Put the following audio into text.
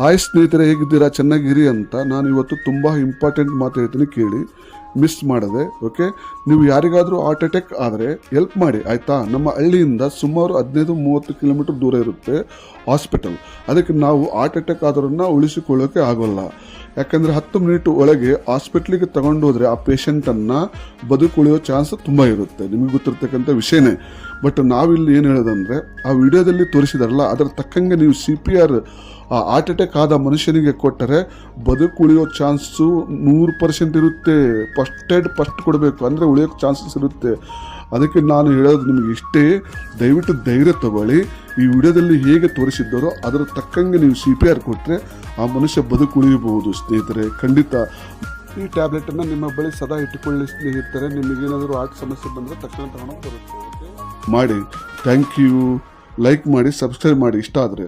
Hi ಸ್ನೇಹಿತರೆ, ಹೇಗಿದ್ದೀರಾ? ಚೆನ್ನಾಗಿರಿ ಅಂತ ನಾನು ಇವತ್ತು ತುಂಬ ಇಂಪಾರ್ಟೆಂಟ್ ಮಾತು ಹೇಳ್ತೀನಿ, ಕೇಳಿ, ಮಿಸ್ ಮಾಡದೆ. ಓಕೆ, ನೀವು ಯಾರಿಗಾದರೂ ಹಾರ್ಟ್ ಅಟ್ಯಾಕ್ ಆದರೆ ಹೆಲ್ಪ್ ಮಾಡಿ ಆಯಿತಾ. ನಮ್ಮ ಹಳ್ಳಿಯಿಂದ ಸುಮಾರು 15-30 ಕಿಲೋಮೀಟರ್ ದೂರ ಇರುತ್ತೆ ಹಾಸ್ಪಿಟಲ್. ಅದಕ್ಕೆ ನಾವು ಹಾರ್ಟ್ ಅಟ್ಯಾಕ್ ಆದವ್ರನ್ನ ಉಳಿಸಿಕೊಳ್ಳೋಕೆ ಆಗೋಲ್ಲ. ಯಾಕಂದರೆ 10 ಮಿನಿಟ್ ಒಳಗೆ ಹಾಸ್ಪಿಟ್ಲಿಗೆ ತಗೊಂಡು ಹೋದರೆ ಆ ಪೇಷಂಟನ್ನು ಬದುಕುಳಿಯೋ ಚಾನ್ಸ್ ತುಂಬ ಇರುತ್ತೆ. ನಿಮಗೆ ಗೊತ್ತಿರ್ತಕ್ಕಂಥ ವಿಷಯನೇ. ಬಟ್ ನಾವಿಲ್ಲಿ ಏನು ಹೇಳೋದಂದರೆ, ಆ ವಿಡಿಯೋದಲ್ಲಿ ತೋರಿಸಿದಾರಲ್ಲ, ಅದರ ತಕ್ಕಂಗೆ ನೀವು CPR ಆ ಹಾರ್ಟ್ ಅಟ್ಯಾಕ್ ಆದ ಮನುಷ್ಯನಿಗೆ ಕೊಟ್ಟರೆ ಬದುಕುಳಿಯೋ ಚಾನ್ಸು 100% ಇರುತ್ತೆ. ಫಸ್ಟ್ ಕೊಡಬೇಕು, ಅಂದರೆ ಉಳಿಯೋಕ್ಕೆ ಚಾನ್ಸಸ್ ಇರುತ್ತೆ. ಅದಕ್ಕೆ ನಾನು ಹೇಳೋದು ನಿಮಗೆ ಇಷ್ಟೇ, ದಯವಿಟ್ಟು ಧೈರ್ಯ ತಗೊಳ್ಳಿ. ಈ ವಿಡಿಯೋದಲ್ಲಿ ಹೇಗೆ ತೋರಿಸಿದ್ದಾರೋ ಅದರ ತಕ್ಕಂಗೆ ನೀವು CPR ಕೊಟ್ಟರೆ ಆ ಮನುಷ್ಯ ಬದುಕುಳಿಯಬಹುದು ಸ್ನೇಹಿತರೆ, ಖಂಡಿತ. ಈ ಟ್ಯಾಬ್ಲೆಟನ್ನು ನಿಮ್ಮ ಬಳಿ ಸದಾ ಇಟ್ಟುಕೊಳ್ಳಿ ಸ್ನೇಹಿತರೆ. ನಿಮಗೇನಾದರೂ ಹಾರ್ಟ್ ಸಮಸ್ಯೆ ಬಂದರೆ ತಕ್ಷಣ ತಗೊಂಡು ಬರುತ್ತೆ. ಮಾಡಿ. Thank you. ಲೈಕ್ ಮಾಡಿ, ಸಬ್ಸ್ಕ್ರೈಬ್ ಮಾಡಿ ಇಷ್ಟ ಆದರೆ.